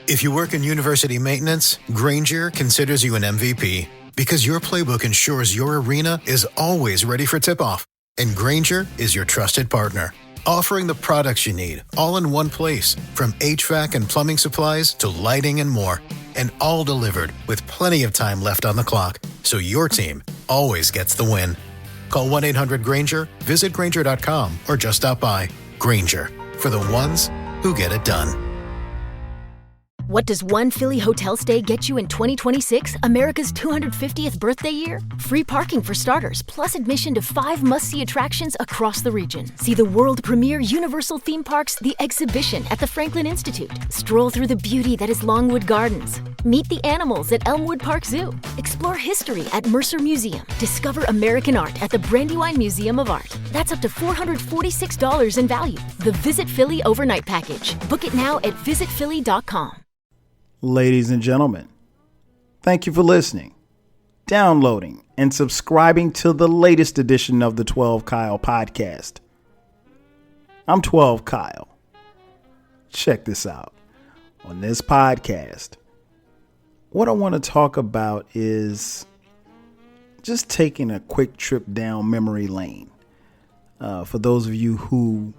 If you work in university maintenance, Granger considers you an MVP because your playbook ensures your arena is always ready for tip-off. And Granger is your trusted partner, offering the products you need all in one place, from HVAC and plumbing supplies to lighting and more. And all delivered with plenty of time left on the clock, so your team always gets the win. Call 1-800-GRANGER, visit Granger.com, or just stop by. Granger, for the ones who get it done. What does one Philly hotel stay get you in 2026, America's 250th birthday year? Free parking for starters, plus admission to 5 must-see attractions across the region. See the world premiere Universal theme parks, The Exhibition at the Franklin Institute. Stroll through the beauty that is Longwood Gardens. Meet the animals at Elmwood Park Zoo. Explore history at Mercer Museum. Discover American art at the Brandywine Museum of Art. That's up to $446 in value. The Visit Philly Overnight Package. Book it now at visitphilly.com. Ladies and gentlemen, thank you for listening, downloading, and subscribing to the latest edition of the 12 Kyle podcast. I'm 12 Kyle. Check this out. On this podcast, what I want to talk about is just taking a quick trip down memory lane. For those of you who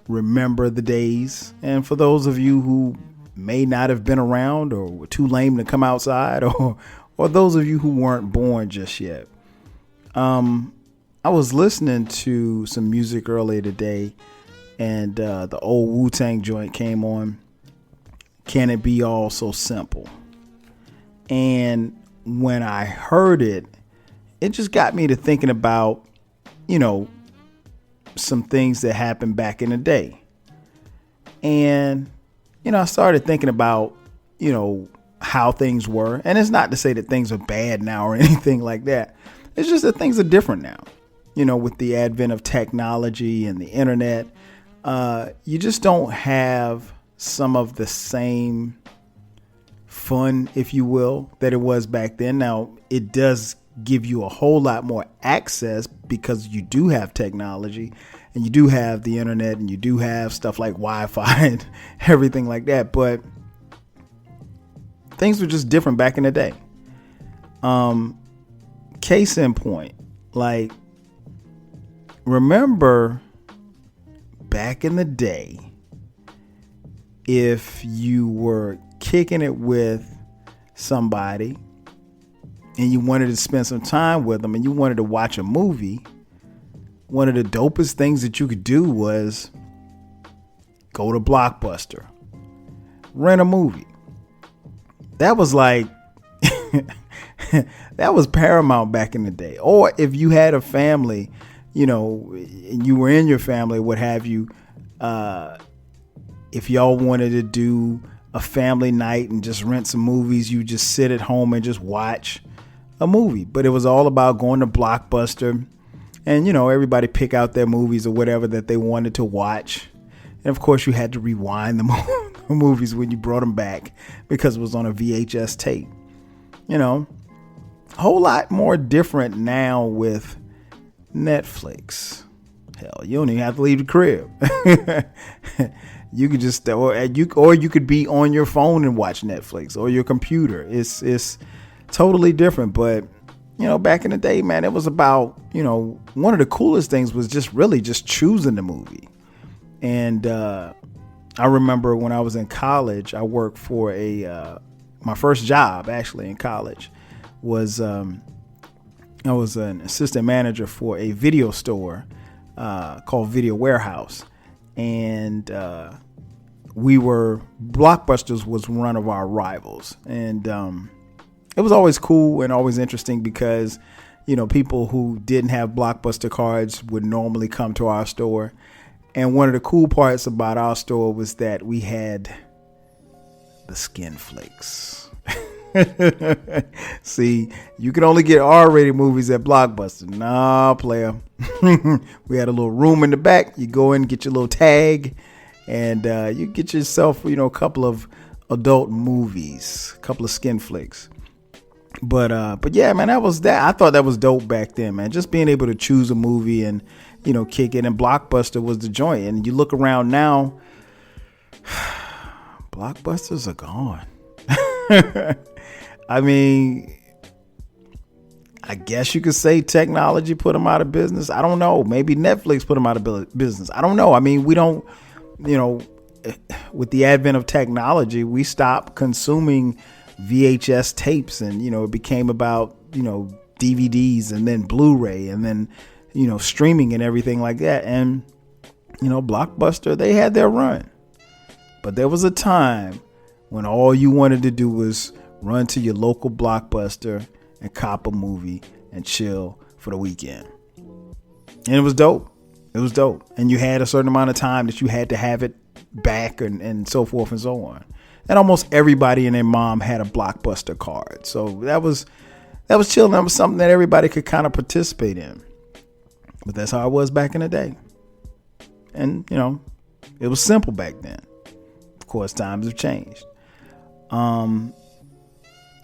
remember the days, and for those of you who may not have been around or were too lame to come outside, or those of you who weren't born just yet. I was listening to some music earlier today, and the old Wu-Tang joint came on. Can It Be All So Simple? And when I heard it, it just got me to thinking about, some things that happened back in the day. And I started thinking about, how things were. And it's not to say that things are bad now or anything like that. It's just that things are different now, with the advent of technology and the internet. You just don't have some of the same fun, if you will, that it was back then. Now, it does give you a whole lot more access because you do have technology. And you do have the internet, and you do have stuff like Wi-Fi and everything like that. But things were just different back in the day. Case in point, remember back in the day, if you were kicking it with somebody and you wanted to spend some time with them and you wanted to watch a movie, one of the dopest things that you could do was go to Blockbuster, rent a movie. That was that was paramount back in the day. Or if you had a family, and you were in your family, what have you, if y'all wanted to do a family night and just rent some movies, you just sit at home and just watch a movie. But it was all about going to Blockbuster. And, everybody pick out their movies or whatever that they wanted to watch. And, of course, you had to rewind the movies when you brought them back because it was on a VHS tape. A whole lot more different now with Netflix. Hell, you don't even have to leave the crib. You could just or you could be on your phone and watch Netflix or your computer. It's totally different. But back in the day, man, it was about, one of the coolest things was just choosing the movie. And I remember when I was in college, I worked for my first job actually in college was I was an assistant manager for a video store called Video Warehouse. And Blockbusters was one of our rivals. And it was always cool and always interesting because, people who didn't have Blockbuster cards would normally come to our store. And one of the cool parts about our store was that we had the skin flicks. See, you can only get R-rated movies at Blockbuster. Nah, player. We had a little room in the back. You go in, get your little tag, and you get yourself, a couple of adult movies, a couple of skin flicks. But yeah, man, that was that. I thought that was dope back then, man. Just being able to choose a movie and, kick it. And Blockbuster was the joint. And you look around now, Blockbusters are gone. I mean, I guess you could say technology put them out of business. I don't know. Maybe Netflix put them out of business. I don't know. I mean, we don't, with the advent of technology, we stopped consuming VHS tapes, and, it became about, DVDs and then Blu-ray and then, streaming and everything like that. And, Blockbuster, they had their run. But there was a time when all you wanted to do was run to your local Blockbuster and cop a movie and chill for the weekend. And it was dope. It was dope. And you had a certain amount of time that you had to have it back and so forth and so on. And almost everybody and their mom had a Blockbuster card. So that was chill. That was something that everybody could kind of participate in. But that's how it was back in the day. And, it was simple back then. Of course, times have changed.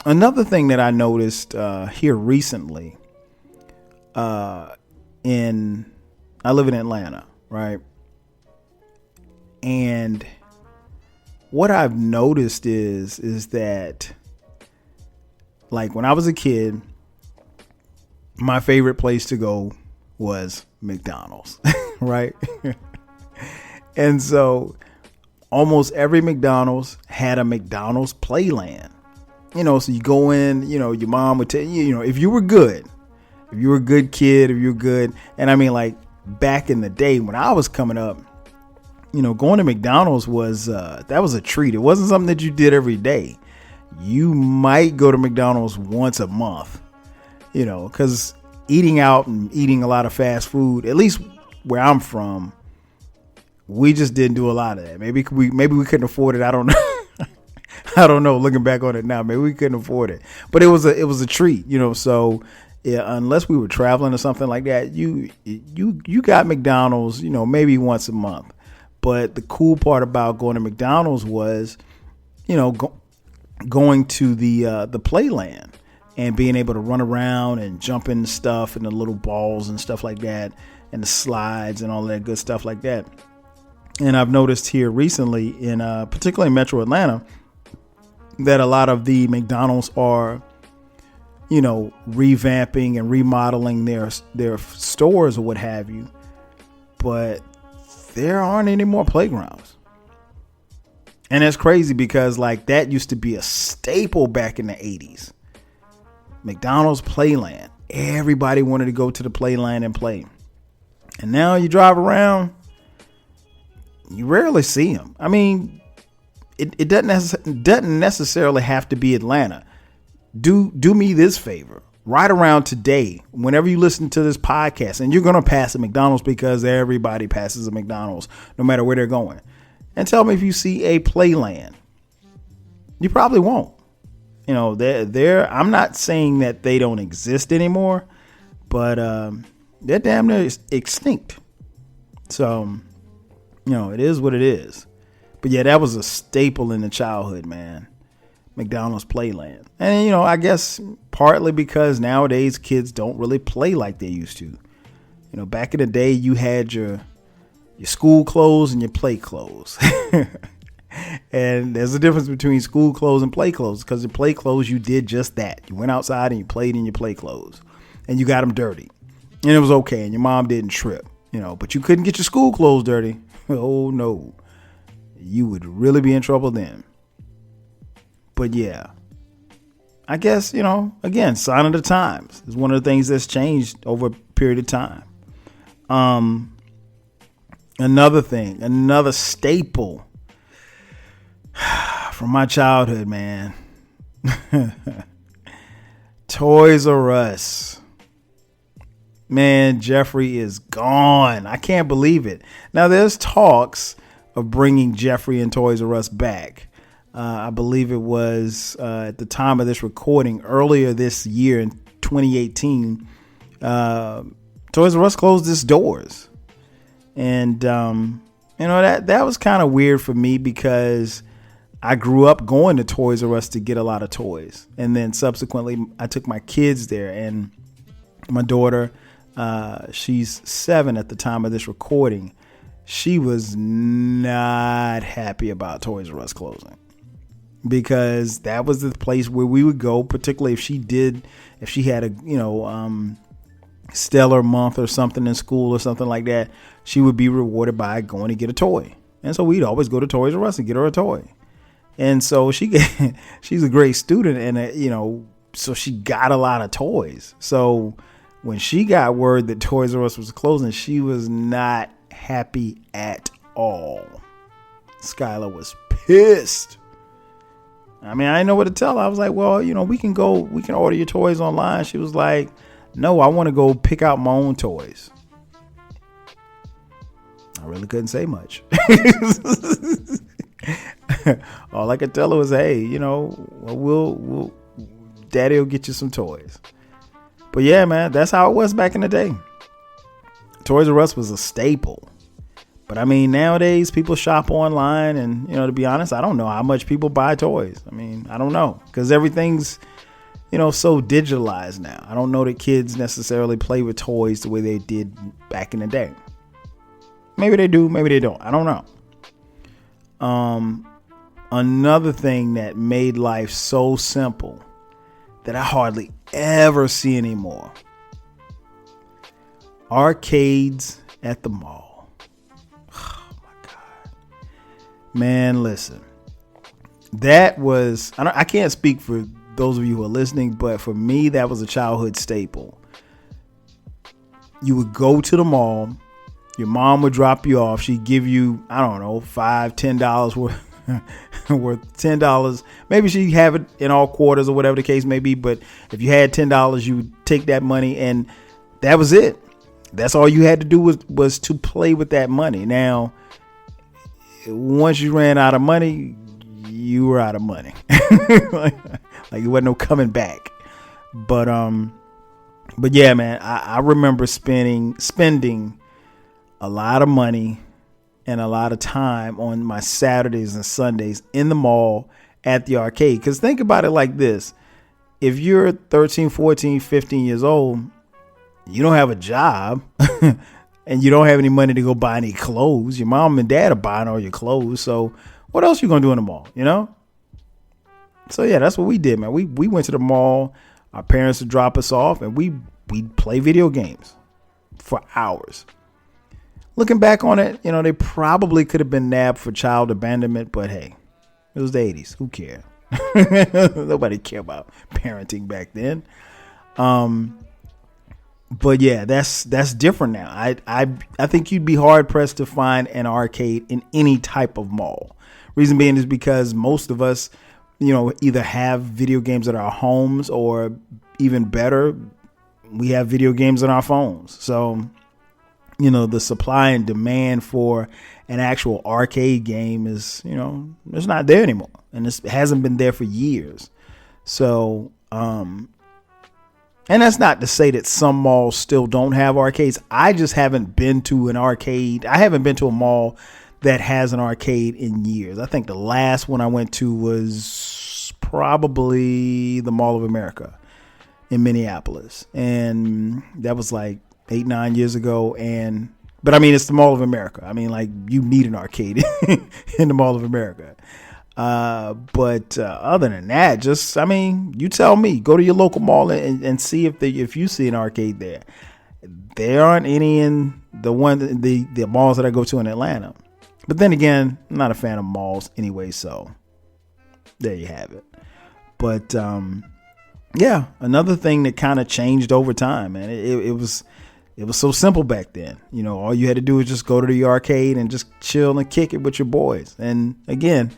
Another thing that I noticed here recently, I live in Atlanta, right? And what I've noticed is that, like, when I was a kid, my favorite place to go was McDonald's, right? And so almost every McDonald's had a McDonald's playland. So you go in, your mom would tell you, if you were good, if you were a good kid, if you were good. And I mean, like, back in the day when I was coming up, going to McDonald's was, that was a treat. It wasn't something that you did every day. You might go to McDonald's once a month, because eating out and eating a lot of fast food, at least where I'm from, we just didn't do a lot of that. Maybe we couldn't afford it. I don't know. I don't know. Looking back on it now, maybe we couldn't afford it, but it was a treat, So yeah, unless we were traveling or something like that, you got McDonald's, maybe once a month. But the cool part about going to McDonald's was, going to the playland and being able to run around and jump in stuff and the little balls and stuff like that, and the slides and all that good stuff like that. And I've noticed here recently, in particularly in Metro Atlanta, that a lot of the McDonald's are, revamping and remodeling their stores or what have you. But there aren't any more playgrounds. And that's crazy because, like, that used to be a staple back in the 80s. McDonald's playland. Everybody wanted to go to the playland and play. And now you drive around, you rarely see them. I mean, it doesn't necessarily have to be Atlanta. Do me this favor. Right around today, whenever you listen to this podcast, and you're going to pass a McDonald's because everybody passes a McDonald's no matter where they're going, and tell me if you see a playland. You probably won't. I'm not saying that they don't exist anymore, but they're damn near extinct. So, it is what it is. But yeah, that was a staple in the childhood, man. McDonald's playland. And, I guess partly because nowadays kids don't really play like they used to. Back in the day, you had your school clothes and your play clothes. And there's a difference between school clothes and play clothes, because the play clothes, you did just that. You went outside and you played in your play clothes, and you got them dirty, and it was okay, and your mom didn't trip, but you couldn't get your school clothes dirty. Oh no, you would really be in trouble then. But yeah, I guess, again, sign of the times is one of the things that's changed over a period of time. Another staple from my childhood, man. Toys R Us. Man, Jeffrey is gone. I can't believe it. Now, there's talks of bringing Jeffrey and Toys R Us back. I believe it was at the time of this recording earlier this year in 2018. Toys R Us closed its doors. And, that was kind of weird for me, because I grew up going to Toys R Us to get a lot of toys. And then subsequently, I took my kids there, and my daughter, she's 7 at the time of this recording. She was not happy about Toys R Us closing. because that was the place where we would go, particularly if she had a, stellar month or something in school or something like that. She would be rewarded by going to get a toy. And so we'd always go to Toys R Us and get her a toy. And so she's a great student, and so she got a lot of toys. So when she got word that Toys R Us was closing, she was not happy at all. Skylar was pissed. I mean, I didn't know what to tell her. I was like, well, we can order your toys online. She was like, no, I want to go pick out my own toys. I really couldn't say much. All I could tell her was, hey, we'll Daddy will get you some toys. But yeah, man, that's how it was back in the day. Toys R Us was a staple. But I mean, nowadays people shop online, and to be honest, I don't know how much people buy toys. I mean, I don't know, because everything's so digitalized now. I don't know that kids necessarily play with toys the way they did back in the day. Maybe they do, maybe they don't. I don't know. Another thing that made life so simple that I hardly ever see anymore: arcades at the mall. Oh my God. Man, listen. That was, I can't speak for those of you who are listening, but for me, that was a childhood staple. You would go to the mall, your mom would drop you off, she'd give you, I don't know, $5-10 worth $10. Maybe she'd have it in all quarters or whatever the case may be, but if you had $10, you would take that money, and that was it. That's all you had to do was to play with that money. Now, once you ran out of money, you were out of money. Like it wasn't no coming back. But yeah, man, I remember spending a lot of money and a lot of time on my Saturdays and Sundays in the mall at the arcade. Because think about it like this. If you're 13, 14, 15 years old, you don't have a job and you don't have any money to go buy any clothes. Your mom and dad are buying all your clothes. So what else you going to do in the mall, So yeah, that's what we did, man. We went to the mall. Our parents would drop us off, and we'd play video games for hours. Looking back on it, they probably could have been nabbed for child abandonment, but hey, it was the 80s. Who cared? Nobody cared about parenting back then. But yeah, that's different now. I think you'd be hard pressed to find an arcade in any type of mall. Reason being is because most of us, either have video games at our homes, or even better, we have video games on our phones. So, the supply and demand for an actual arcade game is, it's not there anymore. And it hasn't been there for years. So, and that's not to say that some malls still don't have arcades. I just haven't been to an arcade. I haven't been to a mall that has an arcade in years. I think the last one I went to was probably the Mall of America in Minneapolis. And that was like 8-9 years ago. But I mean, it's the Mall of America. I mean, like, you need an arcade in the Mall of America. But other than that, you tell me, go to your local mall and see if you see an arcade there. There aren't any in the malls that I go to in Atlanta. But then again, I'm not a fan of malls anyway, so there you have it. But yeah, another thing that kind of changed over time, man. It was so simple back then. All you had to do was just go to the arcade and just chill and kick it with your boys. And again,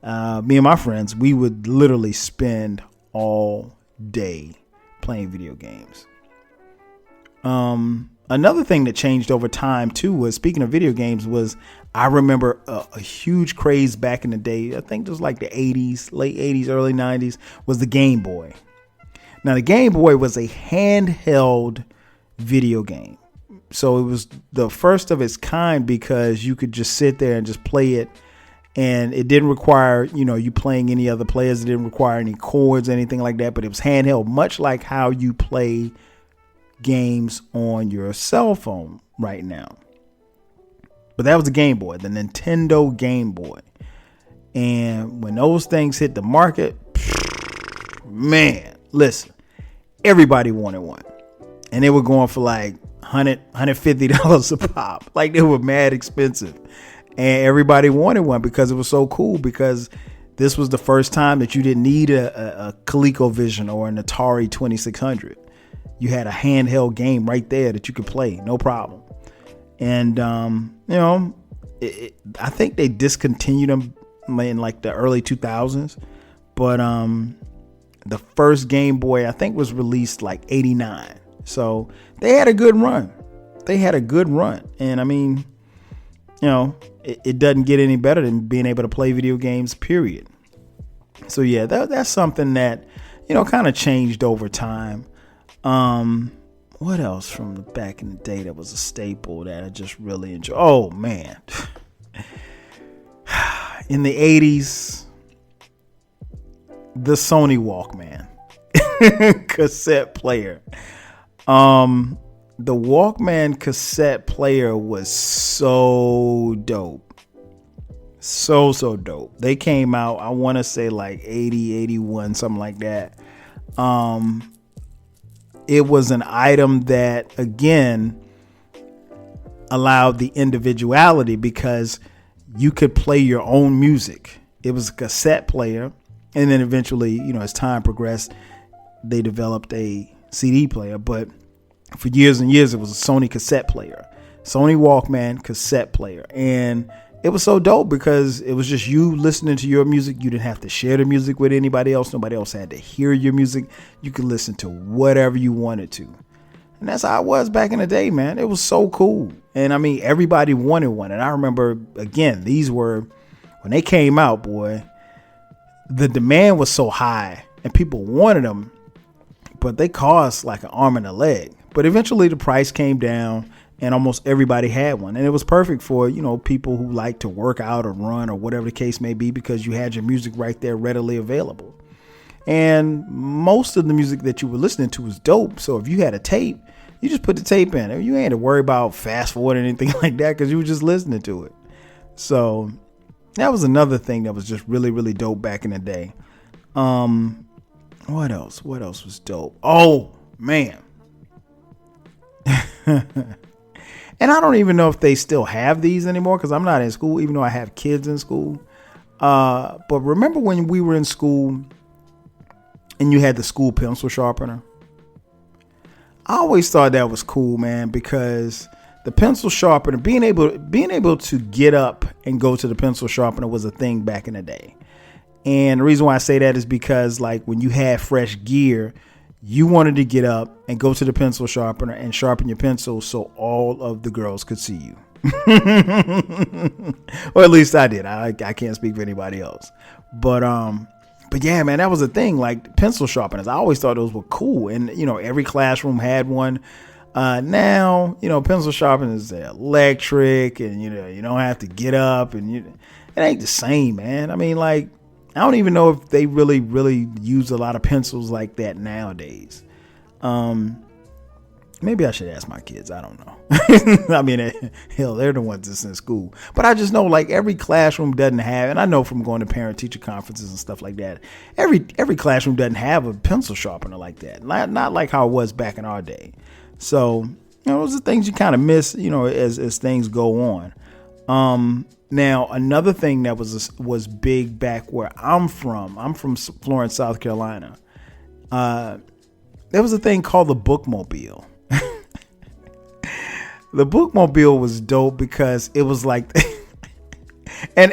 me and my friends, we would literally spend all day playing video games. Another thing that changed over time too was, speaking of video games, was I remember a huge craze back in the day. I think it was like the 80s, late 80s, early 90s, was the Game Boy. Now the Game Boy was a handheld video game. So it was the first of its kind because you could just sit there and just play it. And it didn't require, you playing any other players. It didn't require any cords or anything like that. But it was handheld, much like how you play games on your cell phone right now. But that was the Game Boy, the Nintendo Game Boy. And when those things hit the market, man, listen, everybody wanted one. And they were going for like $150 a pop. Like, they were mad expensive. And everybody wanted one because it was so cool, because this was the first time that you didn't need a ColecoVision or an Atari 2600. You had a handheld game right there that you could play, no problem. And, I think they discontinued them in like the early 2000s. But the first Game Boy, I think, was released like 89. So they had a good run. And I mean, it doesn't get any better than being able to play video games, period. So yeah, that's something that, kind of changed over time. What else from the back in the day that was a staple that I just really enjoy? Oh man. In the 80s, the Sony Walkman cassette player. The Walkman cassette player was so dope. So dope. They came out, I want to say like 80, 81, something like that. It was an item that, again, allowed the individuality because you could play your own music. It was a cassette player. And then eventually, as time progressed, they developed a CD player. But for years and years, it was a Sony cassette player, Sony Walkman cassette player. And it was so dope because it was just you listening to your music. You didn't have to share the music with anybody else. Nobody else had to hear your music. You could listen to whatever you wanted to. And that's how it was back in the day, man. It was so cool. And I mean, everybody wanted one. And I remember, again, these were, when they came out, boy, the demand was so high and people wanted them, but they cost like an arm and a leg. But eventually the price came down and almost everybody had one. And it was perfect for, people who like to work out or run or whatever the case may be, because you had your music right there readily available. And most of the music that you were listening to was dope. So if you had a tape, you just put the tape in. You ain't had to worry about fast forward or anything like that because you were just listening to it. So that was another thing that was just really, really dope back in the day. What else? What else was dope? Oh, man. And I don't even know if they still have these anymore because I'm not in school, even though I have kids in school. But remember when we were in school and you had the school pencil sharpener? I always thought that was cool, man, because the pencil sharpener, being able to get up and go to the pencil sharpener was a thing back in the day. And the reason why I say that is because, like, when you had fresh gear, you wanted to get up and go to the pencil sharpener and sharpen your pencil so all of the girls could see you. Or at least I did. I can't speak for anybody else. But yeah, man, that was a thing. Like, pencil sharpeners, I always thought those were cool. And, every classroom had one. Now, pencil sharpeners are electric and, you don't have to get up and it ain't the same, man. I mean, like, I don't even know if they really, really use a lot of pencils like that nowadays. Maybe I should ask my kids. I don't know. I mean, hell, they're the ones that's in school. But I just know, like, every classroom doesn't have, and I know from going to parent-teacher conferences and stuff like that, every classroom doesn't have a pencil sharpener like that. Not like how it was back in our day. So, those are things you kind of miss, as things go on. Now, another thing that was big back where I'm from Florence, South Carolina. There was a thing called the Bookmobile. The Bookmobile was dope because it was like, and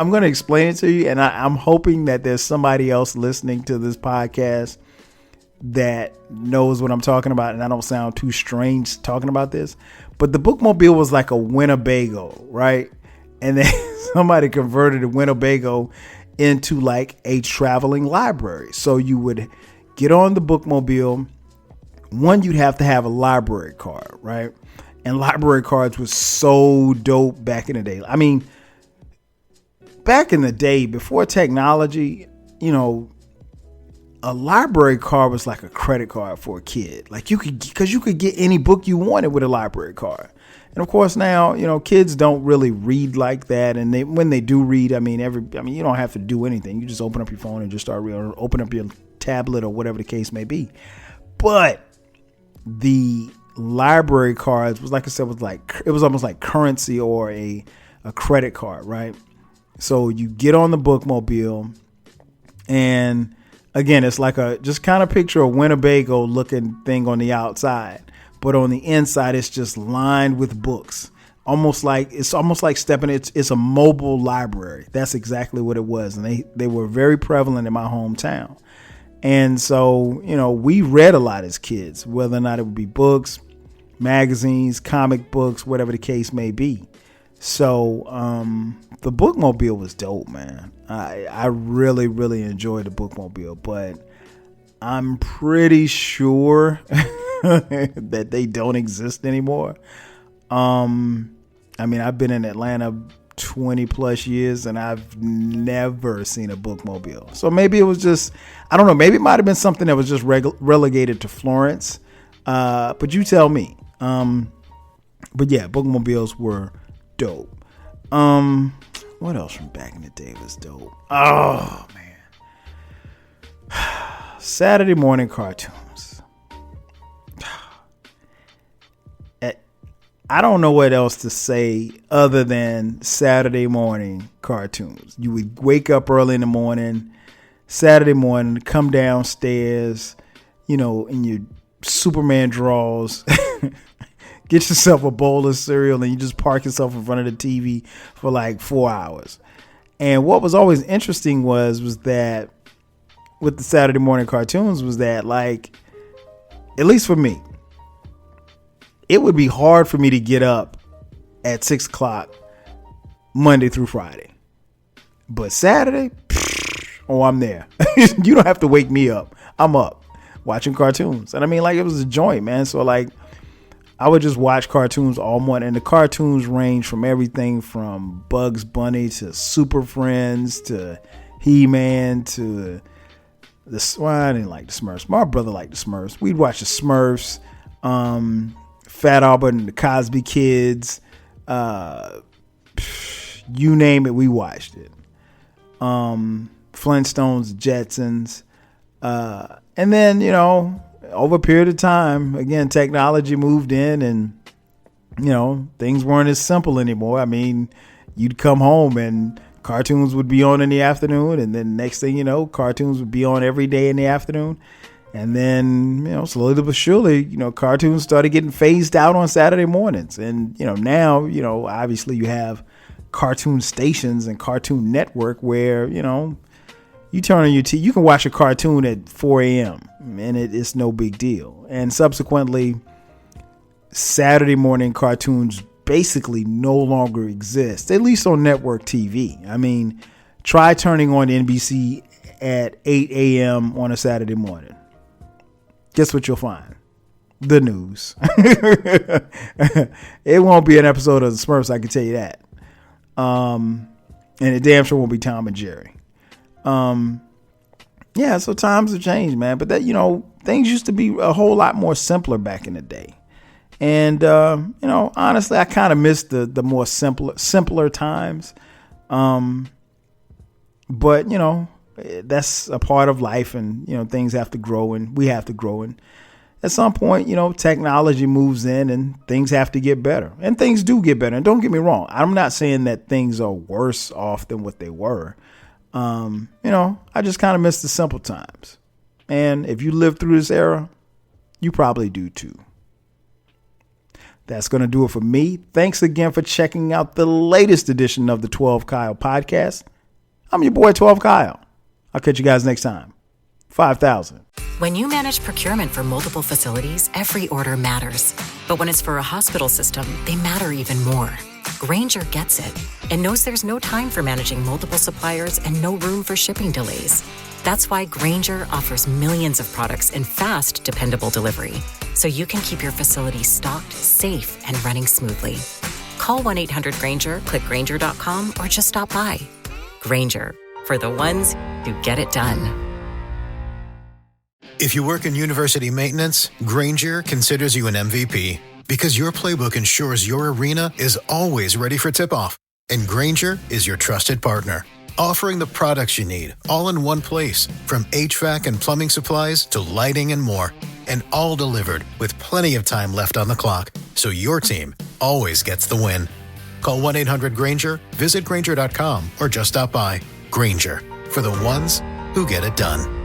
I'm going to explain it to you. And I'm hoping that there's somebody else listening to this podcast that knows what I'm talking about. And I don't sound too strange talking about this, but the Bookmobile was like a Winnebago, right? And then somebody converted a Winnebago into like a traveling library. So you would get on the Bookmobile. One, you'd have to have a library card, right? And library cards was so dope back in the day. I mean, back in the day, before technology, a library card was like a credit card for a kid. Like, you could get any book you wanted with a library card. And of course now, kids don't really read like that. And when they do read, you don't have to do anything. You just open up your phone and just start reading, or open up your tablet or whatever the case may be. But the library cards was, like I said, it was almost like currency or a credit card, right? So you get on the bookmobile, and again, it's like just kind of picture a Winnebago looking thing on the outside, but on the inside, it's just lined with books. It's almost like stepping. It's a mobile library. That's exactly what it was, and they were very prevalent in my hometown. And so, we read a lot as kids, whether or not it would be books, magazines, comic books, whatever the case may be. So the bookmobile was dope, man. I really, really enjoyed the bookmobile, but I'm pretty sure that they don't exist anymore. I've been in Atlanta 20 plus years and I've never seen a bookmobile. So maybe it was just, I don't know, maybe it might have been something that was just relegated to Florence. But you tell me. But yeah, bookmobiles were dope. What else from back in the day was dope? Oh man. Saturday morning cartoons. I don't know what else to say other than Saturday morning cartoons. You would wake up early in the morning, Saturday morning, come downstairs, in your Superman drawers, get yourself a bowl of cereal, and you just park yourself in front of the TV for like 4 hours. And what was always interesting was that with the Saturday morning cartoons was that, like, at least for me, it would be hard for me to get up at 6 o'clock Monday through Friday. But Saturday, I'm there. You don't have to wake me up. I'm up watching cartoons. And it was a joint, man. So I would just watch cartoons all morning. And the cartoons range from everything from Bugs Bunny to Super Friends to He-Man to I didn't like the Smurfs. My brother liked the Smurfs. We'd watch the Smurfs. Fat Albert and the Cosby Kids, you name it, we watched it. Flintstones, Jetsons, and then over a period of time, again, technology moved in, and things weren't as simple anymore. You'd come home and cartoons would be on in the afternoon, and then next thing you know, cartoons would be on every day in the afternoon. And then, slowly but surely, cartoons started getting phased out on Saturday mornings. And, now, obviously you have cartoon stations and Cartoon Network where, you turn on your TV, you can watch a cartoon at 4 a.m. and it's no big deal. And subsequently, Saturday morning cartoons basically no longer exist, at least on network TV. Try turning on NBC at 8 a.m. on a Saturday morning. Guess what you'll find? The news. It won't be an episode of the Smurfs, I can tell you that. And it damn sure won't be Tom and Jerry. Yeah, so times have changed, man. But that, things used to be a whole lot more simpler back in the day. And, honestly, I kind of miss the more simpler times. But, that's a part of life, and things have to grow, and we have to grow, and at some point technology moves in and things have to get better, and things do get better. And don't get me wrong, I'm not saying that things are worse off than what they were. I just kind of miss the simple times, and if you lived through this era, you probably do too. That's going to do it for me. Thanks again for checking out the latest edition of the 12 Kyle podcast. I'm your boy 12 Kyle. I'll catch you guys next time. 5,000. When you manage procurement for multiple facilities, every order matters. But when it's for a hospital system, they matter even more. Grainger gets it and knows there's no time for managing multiple suppliers and no room for shipping delays. That's why Grainger offers millions of products in fast, dependable delivery, so you can keep your facility stocked, safe, and running smoothly. Call 1-800-GRAINGER, click Grainger.com, or just stop by. Grainger, for the ones who get it done. If you work in university maintenance, Granger considers you an MVP. because your playbook ensures your arena is always ready for tip-off. And Grainger is your trusted partner, offering the products you need all in one place, from HVAC and plumbing supplies to lighting and more. And all delivered with plenty of time left on the clock, so your team always gets the win. Call 1-800-GRAINGER, visit Grainger.com, or just stop by. Grainger, for the ones who get it done.